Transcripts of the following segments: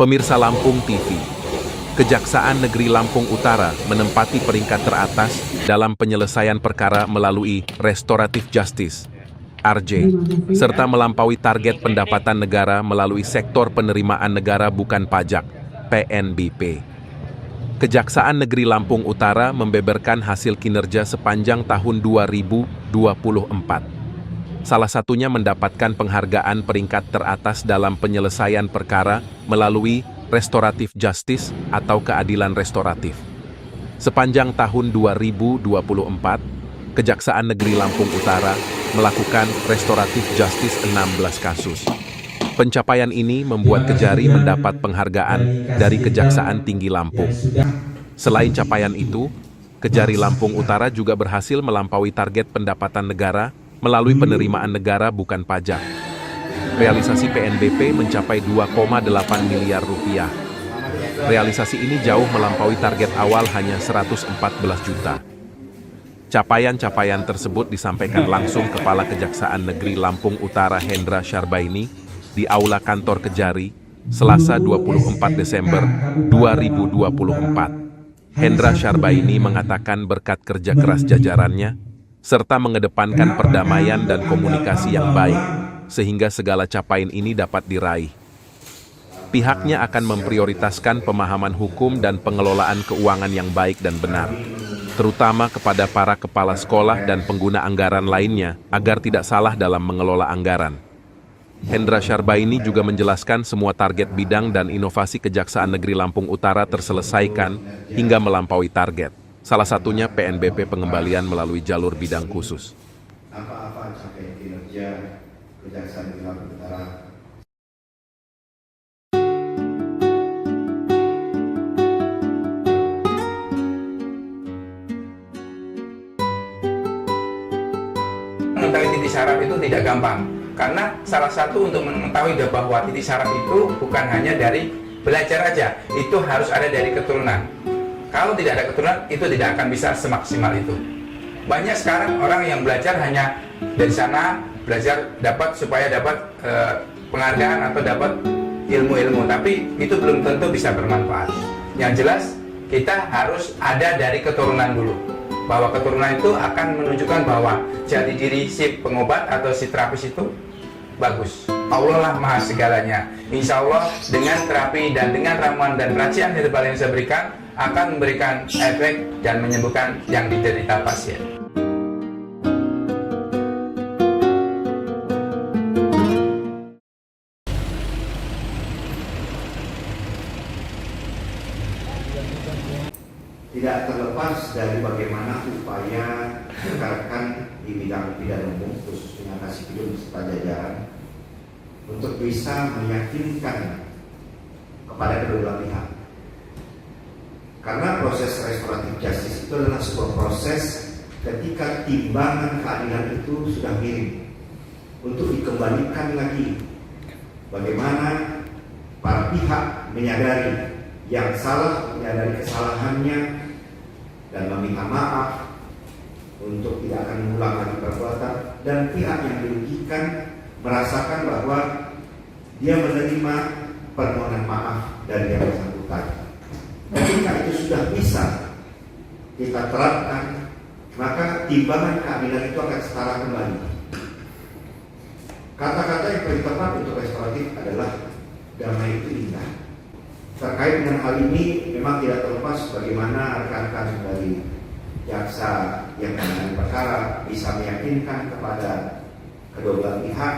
Pemirsa Lampung TV, Kejaksaan Negeri Lampung Utara menempati peringkat teratas dalam penyelesaian perkara melalui Restoratif Justice (RJ), serta melampaui target pendapatan negara melalui sektor penerimaan negara bukan pajak (PNBP). Kejaksaan Negeri Lampung Utara membeberkan hasil kinerja sepanjang tahun 2024. Salah satunya mendapatkan penghargaan peringkat teratas dalam penyelesaian perkara melalui Restoratif Justice atau keadilan restoratif. Sepanjang tahun 2024, Kejaksaan Negeri Lampung Utara melakukan Restoratif Justice 16 kasus. Pencapaian ini membuat Kejari mendapat penghargaan dari Kejaksaan Tinggi Lampung. Selain capaian itu, Kejari Lampung Utara juga berhasil melampaui target pendapatan negara melalui penerimaan negara bukan pajak. Realisasi PNBP mencapai 2,8 miliar rupiah. Realisasi ini jauh melampaui target awal hanya 114 juta. Capaian-capaian tersebut disampaikan langsung Kepala Kejaksaan Negeri Lampung Utara Hendra Syarbaini di Aula Kantor Kejari, Selasa 24 Desember 2024. Hendra Syarbaini mengatakan berkat kerja keras jajarannya, serta mengedepankan perdamaian dan komunikasi yang baik, sehingga segala capaian ini dapat diraih. Pihaknya akan memprioritaskan pemahaman hukum dan pengelolaan keuangan yang baik dan benar, terutama kepada para kepala sekolah dan pengguna anggaran lainnya, agar tidak salah dalam mengelola anggaran. Hendra Syarbaini juga menjelaskan semua target bidang dan inovasi Kejaksaan Negeri Lampung Utara terselesaikan hingga melampaui target. Salah satunya PNBP pengembalian melalui jalur bidang khusus. Apa-apa capaian kinerja Kejaksaan Negeri Lampung Utara? Mengetahui titik syaraf itu tidak gampang, karena salah satu untuk mengetahui bahwa titik syaraf itu bukan hanya dari belajar aja, itu harus ada dari keturunan. Kalau tidak ada keturunan, itu tidak akan bisa semaksimal itu. Banyak sekarang orang yang belajar hanya dari sana, belajar supaya dapat penghargaan atau dapat ilmu-ilmu, tapi itu belum tentu bisa bermanfaat. Yang jelas, kita harus ada dari keturunan dulu. Bahwa keturunan itu akan menunjukkan bahwa jati diri si pengobat atau si terapis itu bagus. Allah lah maha segalanya. Insya Allah dengan terapi dan dengan ramuan dan racian herbal yang saya berikan akan memberikan efek dan menyembuhkan yang diderita pasien. Tidak terlepas dari bagaimana upaya rekan-rekan di bidang pidana umum, khususnya Kasih Pidum serta jajaran, untuk bisa meyakinkan kepada kedua belah pihak. Karena proses restoratif justice itu adalah sebuah proses ketika timbangan keadilan itu sudah miring, untuk dikembalikan lagi. Bagaimana para pihak menyadari yang salah, menyadari kesalahannya, dan meminta maaf untuk tidak akan mengulang lagi perbuatan, dan pihak yang dirugikan merasakan bahwa dia menerima permohonan maaf dari yang bersangkutan. Ketika itu sudah bisa kita terapkan, maka timbangan keadilan itu akan setara kembali. Kata-kata yang paling tepat untuk restoratif adalah damai itu indah. Terkait dengan hal ini, memang tidak terlepas bagaimana rekan-rekan dari jaksa yang menangani perkara bisa meyakinkan kepada kedua belah pihak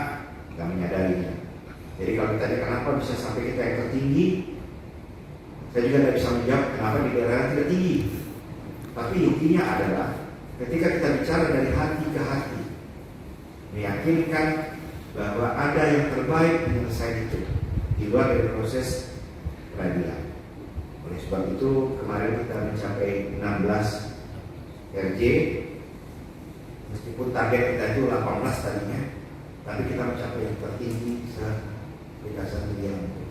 yang menyadarinya. Jadi kalau ditanya kenapa bisa sampai kita yang tertinggi, saya juga tidak bisa menjawab kenapa di daerah tidak tinggi. Tapi intinya adalah ketika kita bicara dari hati ke hati, meyakinkan bahwa ada yang terbaik penyelesaian itu di luar dari proses peradilan. Oleh sebab itu kemarin kita mencapai 16 RJ, meskipun target kita itu 18 tadinya, tapi kita mencapai yang tertinggi se-Kejaksaan Negeri Lampung.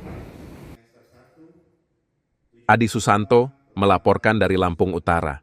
Adi Susanto melaporkan dari Lampung Utara.